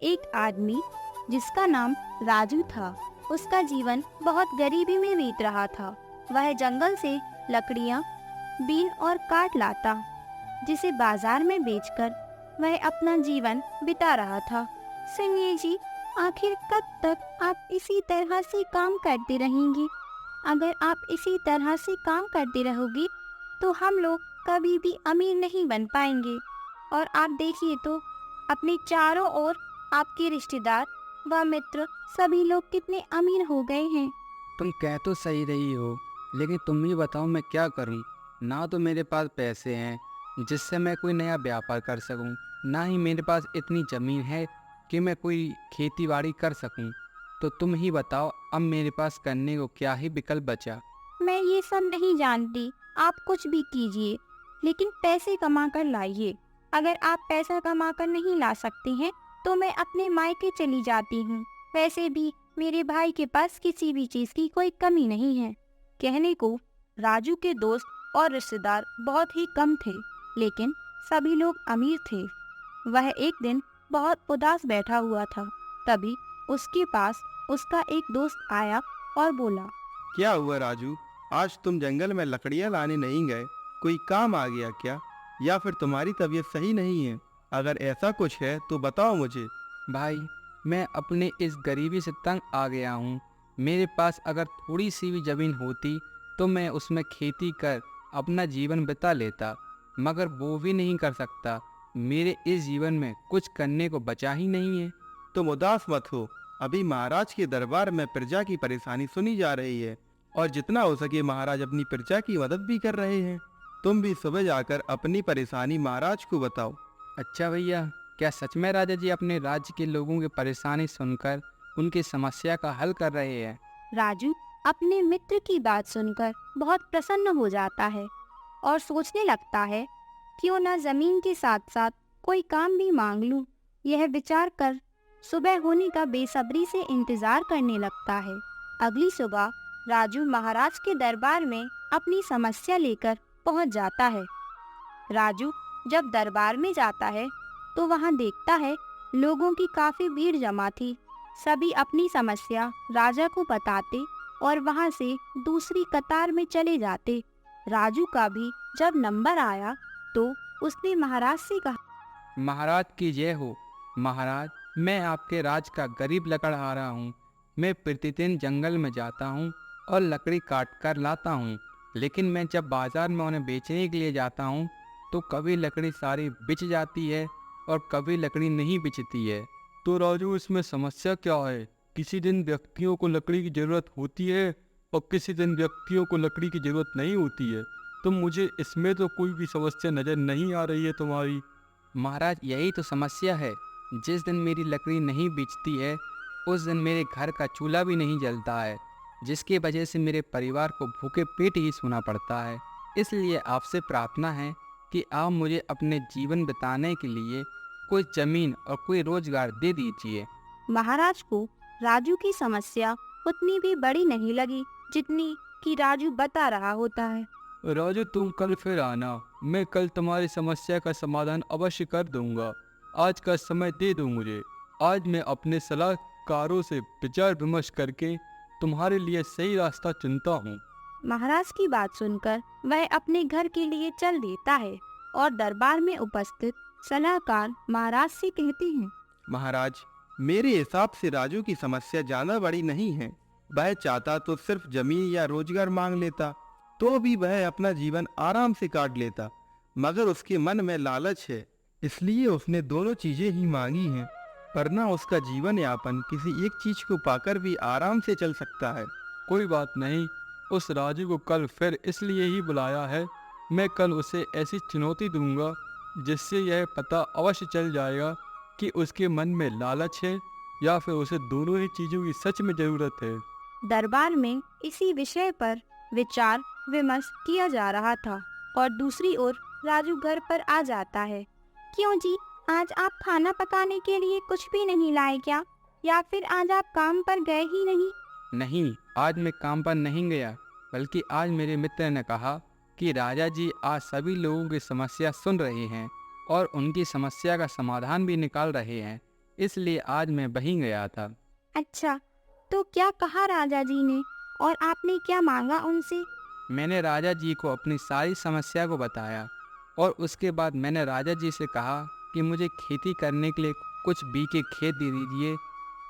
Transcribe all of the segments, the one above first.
एक आदमी जिसका नाम राजू था, उसका जीवन बहुत गरीबी में बीत रहा था। वह जंगल से लकड़ियाँ, बीन और काट लाता, जिसे बाजार में बेचकर वह अपना जीवन बिता रहा था। सुनिए जी, आखिर कब तक आप इसी तरह से काम करती रहेंगी? अगर आप इसी तरह से काम करती रहोगी तो हम लोग कभी भी अमीर नहीं बन पाएंगे। और आप देखिए तो अपने चारों ओर आपके रिश्तेदार व मित्र सभी लोग कितने अमीर हो गए हैं। तुम कह तो सही रही हो, लेकिन तुम ही बताओ मैं क्या करूं। ना तो मेरे पास पैसे हैं जिससे मैं कोई नया व्यापार कर सकूं, ना ही मेरे पास इतनी ज़मीन है कि मैं कोई खेती बाड़ी कर सकूं। तो तुम ही बताओ, अब मेरे पास करने को क्या ही विकल्प बचा। मैं ये सब नहीं जानती, आप कुछ भी कीजिए, लेकिन पैसे कमा कर लाइए। अगर आप पैसा कमा कर नहीं ला सकती हैं तो मैं अपने मायके चली जाती हूँ। वैसे भी मेरे भाई के पास किसी भी चीज़ की कोई कमी नहीं है। कहने को राजू के दोस्त और रिश्तेदार बहुत ही कम थे, लेकिन सभी लोग अमीर थे। वह एक दिन बहुत उदास बैठा हुआ था। तभी उसके पास उसका एक दोस्त आया और बोला, क्या हुआ राजू? आज तुम जंगल में लकड़ियां लाने नहीं गए? कोई काम आ गया क्या? या फिर तुम्हारी तबीयत सही नहीं है? अगर ऐसा कुछ है तो बताओ मुझे। भाई, मैं अपने इस गरीबी से तंग आ गया हूँ। मेरे पास अगर थोड़ी सी भी ज़मीन होती तो मैं उसमें खेती कर अपना जीवन बिता लेता, मगर वो भी नहीं कर सकता। मेरे इस जीवन में कुछ करने को बचा ही नहीं है। तुम उदास मत हो। अभी महाराज के दरबार में प्रजा की परेशानी सुनी जा रही है और जितना हो सके महाराज अपनी प्रजा की मदद भी कर रहे हैं। तुम भी सुबह जाकर अपनी परेशानी महाराज को बताओ। अच्छा भैया, क्या सच में राजा जी अपने राज्य के लोगों की परेशानी सुनकर उनकी समस्या का हल कर रहे हैं? राजू अपने मित्र की बात सुनकर बहुत प्रसन्न हो जाता है और सोचने लगता है, क्यों न जमीन के साथ साथ कोई काम भी मांग लूं। यह विचार कर सुबह होने का बेसब्री से इंतजार करने लगता है। अगली सुबह राजू महाराज के दरबार में अपनी समस्या लेकर पहुंच जाता है। राजू जब दरबार में जाता है तो वहां देखता है लोगों की काफी भीड़ जमा थी। सभी अपनी समस्या राजा को बताते और वहां से दूसरी कतार में चले जाते। राजू का भी जब नंबर आया तो उसने महाराज से कहा, महाराज की जय हो। महाराज, मैं आपके राज का गरीब लकड़हारा हूँ। मैं प्रतिदिन जंगल में जाता हूँ और लकड़ी काट कर लाता हूँ, लेकिन मैं जब बाजार में उन्हें बेचने के लिए जाता हूँ तो कभी लकड़ी सारी बिच जाती है और कभी लकड़ी नहीं बिचती है। तो राजू, इसमें समस्या क्या है? किसी दिन व्यक्तियों को लकड़ी की ज़रूरत होती है और किसी दिन व्यक्तियों को लकड़ी की ज़रूरत नहीं होती है। तो मुझे इसमें तो कोई भी समस्या नज़र नहीं आ रही है तुम्हारी। महाराज, यही तो समस्या है। जिस दिन मेरी लकड़ी नहीं बिचती है उस दिन मेरे घर का चूल्हा भी नहीं जलता है, जिसकी वजह से मेरे परिवार को भूखे पेट ही सोना पड़ता है। इसलिए आपसे प्रार्थना है कि आप मुझे अपने जीवन बिताने के लिए कोई ज़मीन और कोई रोजगार दे दीजिए। महाराज को राजू की समस्या उतनी भी बड़ी नहीं लगी जितनी कि राजू बता रहा होता है। राजू, तुम कल फिर आना, मैं कल तुम्हारी समस्या का समाधान अवश्य कर दूंगा। आज का समय दे दो मुझे। आज मैं अपने सलाहकारों से विचार विमर्श करके तुम्हारे लिए सही रास्ता चुनता हूँ। महाराज की बात सुनकर वह अपने घर के लिए चल देता है और दरबार में उपस्थित सलाहकार महाराज से कहते हैं, महाराज, मेरे हिसाब से राजू की समस्या ज्यादा बड़ी नहीं है। वह चाहता तो सिर्फ जमीन या रोजगार मांग लेता, तो भी वह अपना जीवन आराम से काट लेता, मगर उसके मन में लालच है, इसलिए उसने दोनों चीजें ही मांगी हैं। वरना उसका जीवन यापन किसी एक चीज को पाकर भी आराम से चल सकता है। कोई बात नहीं, उस राजू को कल फिर इसलिए ही बुलाया है। मैं कल उसे ऐसी चुनौती दूंगा जिससे यह पता अवश्य चल जाएगा कि उसके मन में लालच है या फिर उसे दोनों ही चीज़ों की सच में ज़रूरत है। दरबार में इसी विषय पर विचार विमर्श किया जा रहा था और दूसरी ओर राजू घर पर आ जाता है। क्यों जी, आज आप खाना पकाने के लिए कुछ भी नहीं लाए क्या? या फिर आज आप काम पर गए ही नहीं? नहीं, आज मैं काम पर नहीं गया, बल्कि आज मेरे मित्र ने कहा कि राजा जी आज सभी लोगों की समस्या सुन रहे हैं और उनकी समस्या का समाधान भी निकाल रहे हैं। इसलिए आज मैं वहीं गया था। अच्छा, तो क्या कहा राजा जी ने और आपने क्या मांगा उनसे? मैंने राजा जी को अपनी सारी समस्या को बताया और उसके बाद मैंने राजा जी से कहा कि मुझे खेती करने के लिए कुछ बीघे खेत दे दीजिए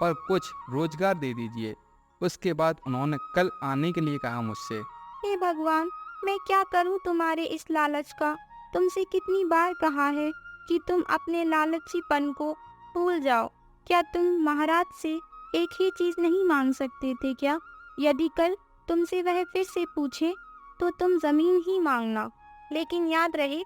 और कुछ रोजगार दे दीजिए। उसके बाद उन्होंने कल आने के लिए कहा मुझसे। हे भगवान, मैं क्या करूं तुम्हारे इस लालच का? तुमसे कितनी बार कहा है कि तुम अपने लालचीपन को भूल जाओ। क्या तुम महाराज से एक ही चीज नहीं मांग सकते थे क्या? यदि कल तुमसे वह फिर से पूछे तो तुम जमीन ही मांगना, लेकिन याद रहे,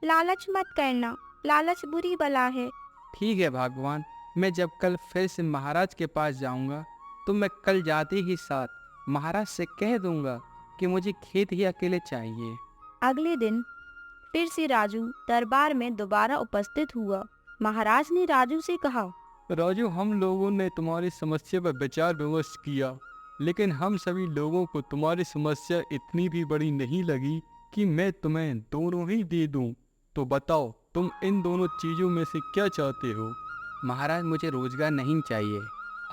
लालच मत करना। लालच बुरी बला है। ठीक है भगवान, मैं जब कल फिर से महाराज के पास जाऊंगा तो मैं कल जाते ही साथ महाराज से कह दूंगा कि मुझे खेत ही अकेले चाहिए। अगले दिन फिर से राजू दरबार में दोबारा उपस्थित हुआ। महाराज ने राजू से कहा, राजू, हम लोगों ने तुम्हारी समस्या पर विचार विमर्श किया, लेकिन हम सभी लोगों को तुम्हारी समस्या इतनी भी बड़ी नहीं लगी कि मैं तुम्हें दोनों ही दे दूं। तो बताओ, तुम इन दोनों चीजों में से क्या चाहते हो? महाराज, मुझे रोजगार नहीं चाहिए।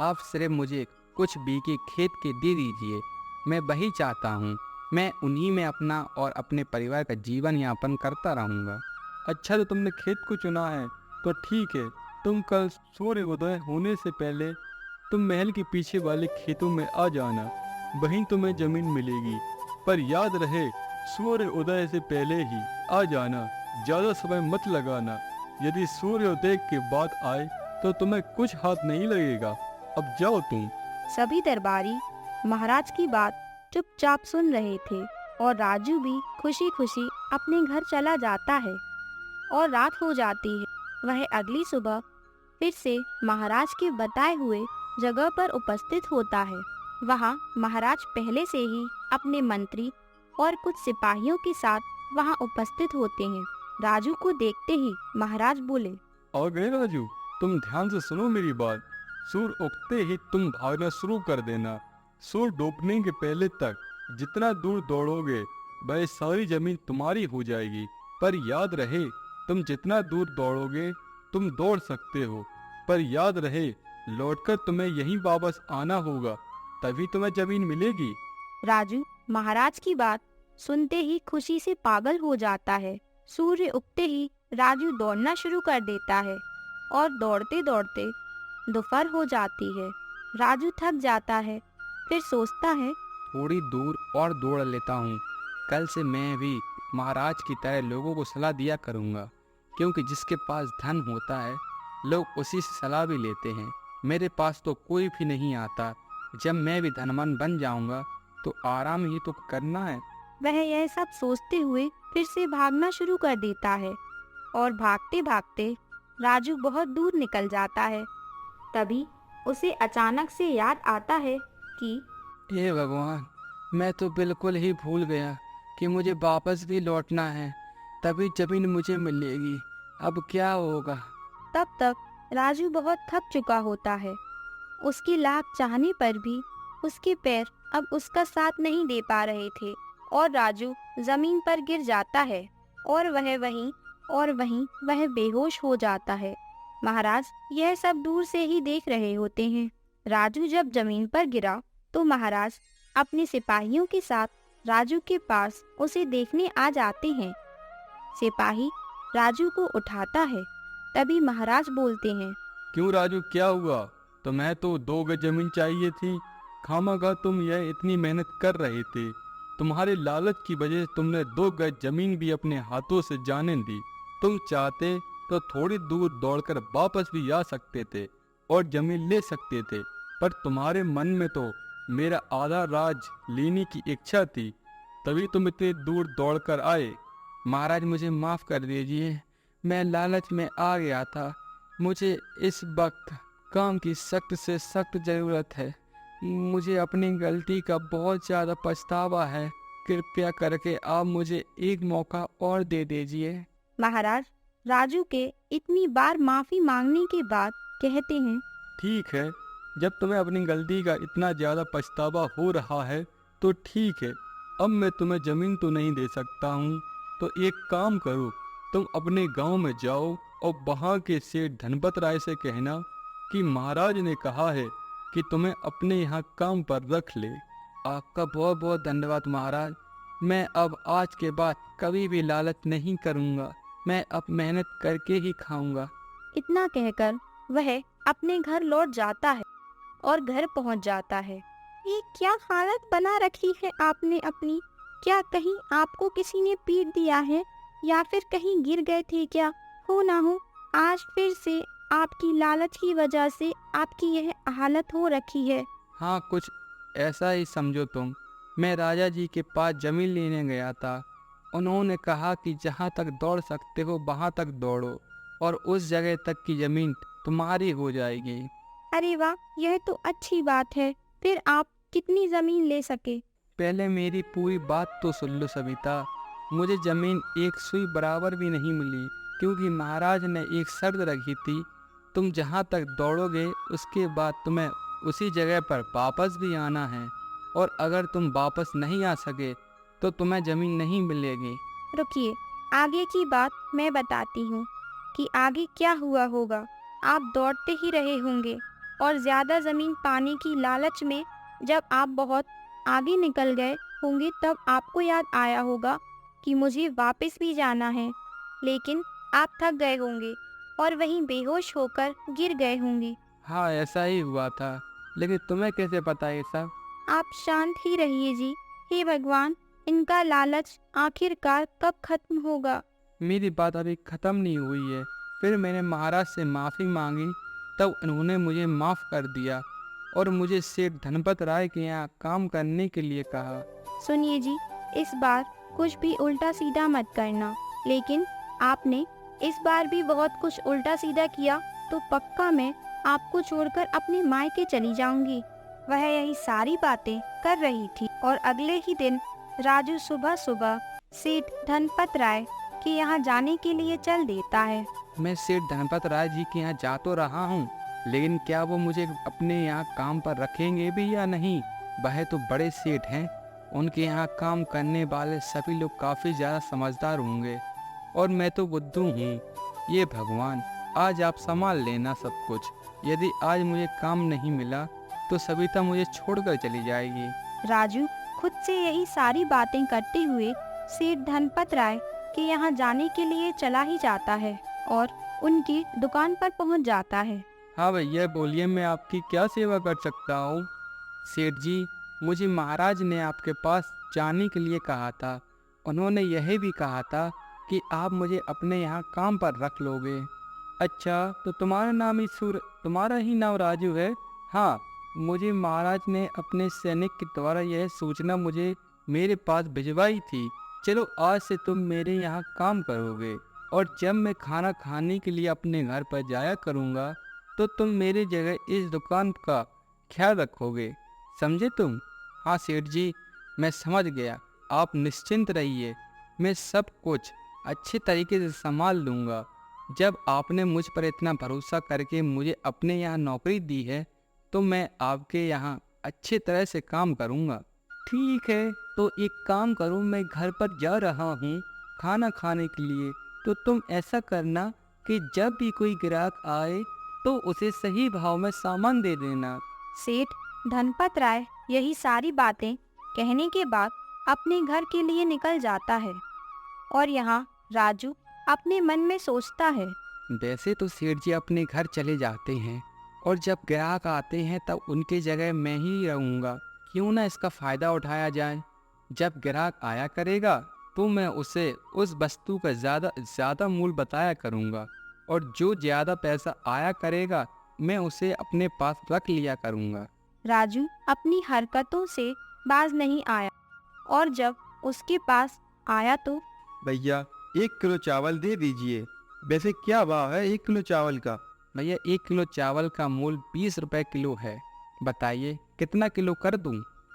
आप सिर्फ मुझे कुछ बीघे खेत के दे दीजिए। मैं वही चाहता हूँ। मैं उन्हीं में अपना और अपने परिवार का जीवन यापन करता रहूँगा। अच्छा, तो तुमने खेत को चुना है तो ठीक है। तुम कल सूर्य उदय होने से पहले तुम महल के पीछे वाले खेतों में आ जाना, वहीं तुम्हें जमीन मिलेगी। पर याद रहे, सूर्य उदय से पहले ही आ जाना, ज्यादा समय मत लगाना। यदि सूर्योदय के बाद आए तो तुम्हें कुछ हाथ नहीं लगेगा। अब जाओ तुम। सभी दरबारी महाराज की बात चुपचाप सुन रहे थे और राजू भी खुशी खुशी अपने घर चला जाता है और रात हो जाती है। वह अगली सुबह फिर से महाराज के बताए हुए जगह पर उपस्थित होता है। वहाँ महाराज पहले से ही अपने मंत्री और कुछ सिपाहियों के साथ वहाँ उपस्थित होते हैं। राजू को देखते ही महाराज बोले, आ गए राजू, तुम ध्यान से सुनो मेरी बात। सूर्य उगते ही तुम भागना शुरू कर देना। सूर्य डूबने के पहले तक जितना दूर दौड़ोगे वह सारी जमीन तुम्हारी हो जाएगी। पर याद रहे, तुम जितना दूर दौड़ोगे तुम दौड़ सकते हो, पर याद रहे लौटकर तुम्हें यहीं वापस आना होगा, तभी तुम्हें जमीन मिलेगी। राजू महाराज की बात सुनते ही खुशी से पागल हो जाता है। सूर्य उगते ही राजू दौड़ना शुरू कर देता है और दौड़ते दौड़ते दोपहर हो जाती है। राजू थक जाता है, फिर सोचता है, थोड़ी दूर और दौड़ लेता हूँ। कल से मैं भी महाराज की तरह लोगों को सलाह दिया करूँगा, क्योंकि जिसके पास धन होता है लोग उसी से सलाह भी लेते हैं। मेरे पास तो कोई भी नहीं आता। जब मैं भी धनवान बन जाऊँगा तो आराम ही तो करना है। वह यह सब सोचते हुए फिर से भागना शुरू कर देता है और भागते भागते राजू बहुत दूर निकल जाता है। तभी उसे अचानक से याद आता है कि हे भगवान, मैं तो बिल्कुल ही भूल गया कि मुझे वापस भी लौटना है, तभी जमीन मुझे मिलेगी। अब क्या होगा? तब तक राजू बहुत थक चुका होता है। उसकी लाख चाहने पर भी उसके पैर अब उसका साथ नहीं दे पा रहे थे और राजू जमीन पर गिर जाता है और वहीं वह बेहोश हो जाता है। महाराज यह सब दूर से ही देख रहे होते हैं। राजू जब जमीन पर गिरा तो महाराज अपने सिपाहियों के साथ राजू के पास उसे देखने आ जाते हैं। सिपाही राजू को उठाता है। तभी महाराज बोलते हैं, क्यों राजू, क्या हुआ? तुम्हें तो 2 गज जमीन चाहिए थी। खामखा तुम यह इतनी मेहनत कर रहे थे। तुम्हारे लालच की वजह से तुमने 2 गज जमीन भी अपने हाथों से जाने दी। तुम चाहते तो थोड़ी दूर दौड़कर वापस भी आ सकते थे और जमीन ले सकते थे, पर तुम्हारे मन में तो मेरा आधा राज लेने की इच्छा थी, तभी तुम इतने दूर दौड़कर आए। महाराज, मुझे माफ़ कर दीजिए, मैं लालच में आ गया था। मुझे इस वक्त काम की सख्त से सख्त ज़रूरत है। मुझे अपनी गलती का बहुत ज़्यादा पछतावा है। कृपया करके आप मुझे एक मौका और दे दीजिए। महाराज राजू के इतनी बार माफी मांगने के बाद कहते हैं, ठीक है, जब तुम्हें अपनी गलती का इतना ज़्यादा पछतावा हो रहा है तो ठीक है। अब मैं तुम्हें ज़मीन तो नहीं दे सकता हूँ, तो एक काम करो, तुम अपने गांव में जाओ और वहाँ के सेठ धनपत राय से कहना कि महाराज ने कहा है कि तुम्हें अपने यहाँ काम पर रख ले। आपका बहुत बहुत धन्यवाद महाराज। मैं अब आज के बाद कभी भी लालच नहीं करूँगा। मैं अब मेहनत करके ही खाऊंगा। इतना कहकर वह अपने घर लौट जाता है और घर पहुंच जाता है। ये क्या हालत बना रखी है आपने अपनी? क्या कहीं आपको किसी ने पीट दिया है या फिर कहीं गिर गए थे क्या? हो ना हो आज फिर से आपकी लालच की वजह से आपकी यह हालत हो रखी है। हाँ, कुछ ऐसा ही समझो तुम। मैं राजा जी के पास जमीन लेने गया था। उन्होंने कहा कि जहाँ तक दौड़ सकते हो वहाँ तक दौड़ो और उस जगह तक की जमीन तुम्हारी हो जाएगी। अरे वाह, यह तो अच्छी बात है। फिर आप कितनी जमीन ले सके? पहले मेरी पूरी बात तो सुन लो सविता। मुझे जमीन एक सुई बराबर भी नहीं मिली, क्योंकि महाराज ने एक शर्त रखी थी, तुम जहाँ तक दौड़ोगे उसके बाद तुम्हें उसी जगह पर वापस भी आना है, और अगर तुम वापस नहीं आ सके तो तुम्हें जमीन नहीं मिलेगी। रुकिए, आगे की बात मैं बताती हूँ कि आगे क्या हुआ होगा। आप दौड़ते ही रहे होंगे और ज़्यादा ज़मीन पाने की लालच में जब आप बहुत आगे निकल गए होंगे तब आपको याद आया होगा कि मुझे वापस भी जाना है, लेकिन आप थक गए होंगे और वहीं बेहोश होकर गिर गए होंगे। हाँ, ऐसा ही हुआ था, लेकिन तुम्हें कैसे पता ये सब? आप शांत ही रहिए जी। हे भगवान, इनका लालच आखिरकार कब खत्म होगा? मेरी बात अभी ख़त्म नहीं हुई है। फिर मैंने महाराज से माफ़ी मांगी, तब उन्होंने मुझे माफ़ कर दिया और मुझे सेठ धनपत राय के यहाँ काम करने के लिए कहा। सुनिए जी, इस बार कुछ भी उल्टा सीधा मत करना, लेकिन आपने इस बार भी बहुत कुछ उल्टा सीधा किया तो पक्का मैं आपको छोड़कर अपने मायके चली जाऊंगी। वह यही सारी बातें कर रही थी और अगले ही दिन राजू सुबह सुबह सेठ धनपत राय के यहाँ जाने के लिए चल देता है। मैं सेठ धनपत राय जी के यहाँ जा तो रहा हूँ, लेकिन क्या वो मुझे अपने यहाँ काम पर रखेंगे भी या नहीं? वह तो बड़े सेठ हैं, उनके यहाँ काम करने वाले सभी लोग काफ़ी ज़्यादा समझदार होंगे और मैं तो बुद्धू हूँ। ये भगवान, आज आप संभाल लेना सब कुछ। यदि आज मुझे काम नहीं मिला तो सविता मुझे छोड़कर चली जाएगी। राजू खुद से यही सारी बातें करते हुए सेठ धनपत राय के यहाँ जाने के लिए चला ही जाता है और उनकी दुकान पर पहुँच जाता है। हाँ भैया, बोलिए, मैं आपकी क्या सेवा कर सकता हूँ? सेठ जी, मुझे महाराज ने आपके पास जाने के लिए कहा था। उन्होंने यह भी कहा था कि आप मुझे अपने यहाँ काम पर रख लोगे। अच्छा, तो तुम्हारा ही नाम राजू है? हाँ, मुझे महाराज ने अपने सैनिक के द्वारा यह सूचना मुझे मेरे पास भिजवाई थी। चलो, आज से तुम मेरे यहाँ काम करोगे और जब मैं खाना खाने के लिए अपने घर पर जाया करूँगा तो तुम मेरी जगह इस दुकान का ख्याल रखोगे, समझे तुम? हाँ सेठ जी, मैं समझ गया। आप निश्चिंत रहिए, मैं सब कुछ अच्छे तरीके से संभाल लूँगा। जब आपने मुझ पर इतना भरोसा करके मुझे अपने यहाँ नौकरी दी है तो मैं आपके यहाँ अच्छे तरह से काम करूँगा। ठीक है, तो एक काम करो, मैं घर पर जा रहा हूँ खाना खाने के लिए, तो तुम ऐसा करना कि जब भी कोई ग्राहक आए तो उसे सही भाव में सामान दे देना। सेठ धनपत राय यही सारी बातें कहने के बाद अपने घर के लिए निकल जाता है और यहाँ राजू अपने मन में सोचता है। वैसे तो सेठ जी अपने घर चले जाते हैं और जब ग्राहक आते हैं तब उनकी जगह मैं ही रहूँगा। क्यों ना इसका फ़ायदा उठाया जाए। जब ग्राहक आया करेगा तो मैं उसे उस वस्तु का ज़्यादा मूल्य बताया करूँगा और जो ज़्यादा पैसा आया करेगा मैं उसे अपने पास रख लिया करूँगा। राजू अपनी हरकतों से बाज नहीं आया और जब उसके पास आया तो भैया 1 किलो चावल दे दीजिए। वैसे क्या भाव है 1 किलो चावल का? भैया 1 किलो चावल का मूल्य 20 रुपए किलो है। बताइए कितना किलो कर दूं?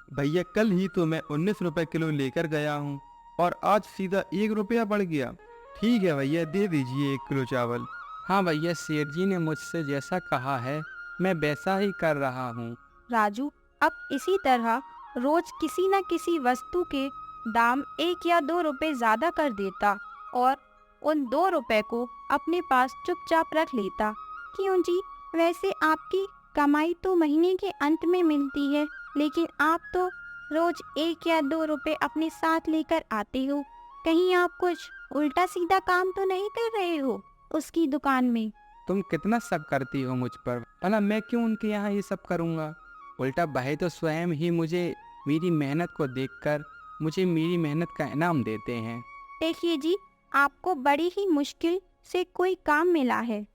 भैया कल ही तो मैं 19 रुपए किलो लेकर गया हूँ और आज सीधा 1 रुपया बढ़ गया। ठीक है भैया, दे दीजिए 1 किलो चावल। हाँ भैया, सेठ जी ने मुझसे जैसा कहा है मैं वैसा ही कर रहा हूँ। राजू अब इसी तरह रोज किसी न किसी वस्तु के दाम 1 या 2 रुपए ज्यादा कर देता और उन 2 रुपए को अपने पास चुपचाप रख लेता। क्यों जी, वैसे आपकी कमाई तो महीने के अंत में मिलती है, लेकिन आप तो रोज 1 या 2 रुपए अपने साथ लेकर आते हो। कहीं आप कुछ उल्टा सीधा काम तो नहीं कर रहे हो उसकी दुकान में? तुम कितना शक करती हो मुझ पर। भला मैं क्यों उनके यहाँ ये सब करूँगा? उल्टा भाई तो स्वयं ही मुझे मेरी मेहनत को देखकर मुझे मेरी मेहनत का इनाम देते हैं। देखिए जी, आपको बड़ी ही मुश्किल से कोई काम मिला है,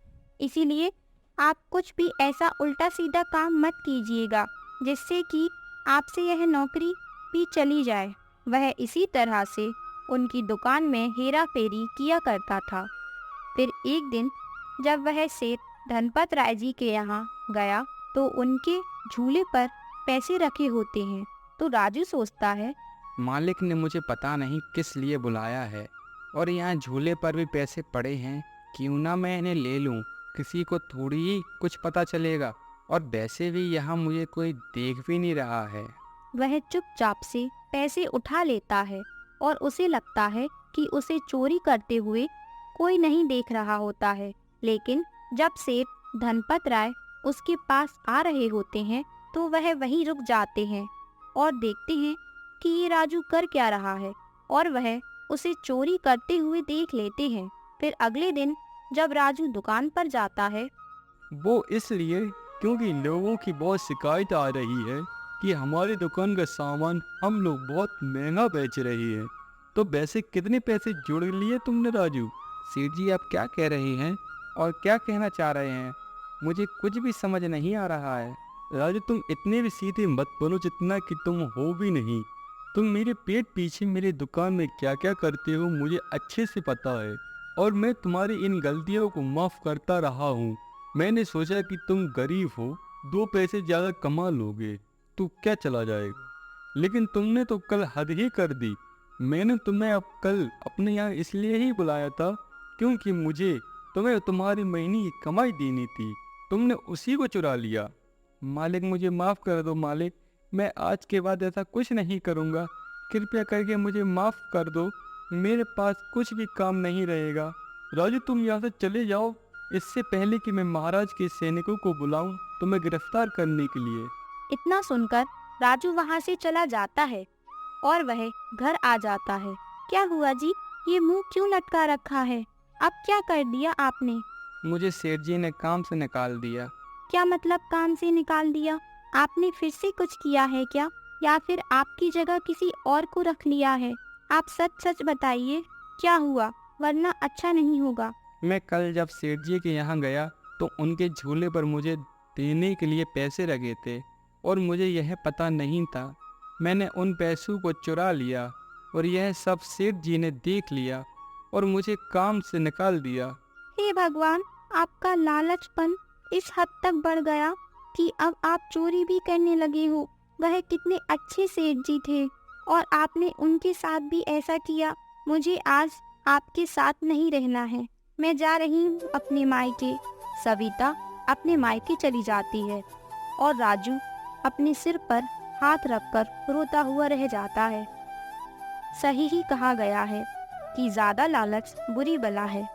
इसीलिए आप कुछ भी ऐसा उल्टा सीधा काम मत कीजिएगा जिससे कि आपसे यह नौकरी भी चली जाए। वह इसी तरह से उनकी दुकान में हेरा फेरी किया करता था। फिर एक दिन जब वह सेठ धनपत राय जी के यहाँ गया तो उनके झूले पर पैसे रखे होते हैं। तो राजू सोचता है, मालिक ने मुझे पता नहीं किस लिए बुलाया है और यहाँ झूले पर भी पैसे पड़े हैं, क्यों ना मैं इन्हें ले लूँ। किसी को थोड़ी ही कुछ पता चलेगा और वैसे भी यहाँ मुझे कोई देख भी नहीं रहा है। वह चुपचाप से पैसे उठा लेता है और उसे लगता है कि उसे चोरी करते हुए कोई नहीं देख रहा होता है। लेकिन जब सेठ धनपत राय उसके पास आ रहे होते हैं तो वह वहीं रुक जाते हैं और देखते हैं कि ये राजू कर क्या रहा है, और वह उसे चोरी करते हुए देख लेते हैं। फिर अगले दिन जब राजू दुकान पर जाता है, वो इसलिए क्योंकि लोगों की बहुत शिकायत आ रही है कि हमारी दुकान का सामान हम लोग बहुत महंगा बेच रहे हैं। तो वैसे कितने पैसे जोड़ लिए तुमने राजू? सेठ जी, आप क्या कह रहे हैं और क्या कहना चाह रहे हैं? मुझे कुछ भी समझ नहीं आ रहा है। राजू, तुम इतने भी सीधे मत बनो जितना कि तुम हो भी नहीं। तुम मेरे पेट पीछे मेरी दुकान में क्या क्या करते हो मुझे अच्छे से पता है, और मैं तुम्हारी इन गलतियों को माफ़ करता रहा हूँ। मैंने सोचा कि तुम गरीब हो, 2 पैसे ज़्यादा कमा लोगे तो क्या चला जाएगा, लेकिन तुमने तो कल हद ही कर दी। मैंने तुम्हें अब कल अपने यहाँ इसलिए ही बुलाया था क्योंकि मुझे तुम्हें तुम्हारी महीने की कमाई देनी थी। तुमने उसी को चुरा लिया। मालिक, मुझे माफ़ कर दो मालिक, मैं आज के बाद ऐसा कुछ नहीं करूँगा। कृपया करके मुझे माफ़ कर दो, मेरे पास कुछ भी काम नहीं रहेगा। राजू, तुम यहाँ से चले जाओ, इससे पहले कि मैं महाराज के सैनिकों को बुलाऊं तुम्हें गिरफ्तार करने के लिए। इतना सुनकर राजू वहाँ से चला जाता है और वह घर आ जाता है। क्या हुआ जी, ये मुंह क्यों लटका रखा है? अब क्या कर दिया आपने? मुझे सेठ जी ने काम से निकाल दिया। क्या मतलब काम से निकाल दिया? आपने फिर से कुछ किया है क्या, या फिर आपकी जगह किसी और को रख लिया है? आप सच सच बताइए, क्या हुआ, वरना अच्छा नहीं होगा। मैं कल जब सेठ जी के यहाँ गया तो उनके झूले पर मुझे देने के लिए पैसे रखे थे और मुझे यह पता नहीं था। मैंने उन पैसों को चुरा लिया और यह सब सेठ जी ने देख लिया और मुझे काम से निकाल दिया। हे भगवान, आपका लालचपन इस हद तक बढ़ गया कि अब आप चोरी भी करने लगे हो। वह कितने अच्छे सेठ जी थे और आपने उनके साथ भी ऐसा किया। मुझे आज आपके साथ नहीं रहना है, मैं जा रही हूँ अपने मायके। सविता अपने मायके चली जाती है और राजू अपने सिर पर हाथ रखकर रोता हुआ रह जाता है। सही ही कहा गया है कि ज्यादा लालच बुरी बला है।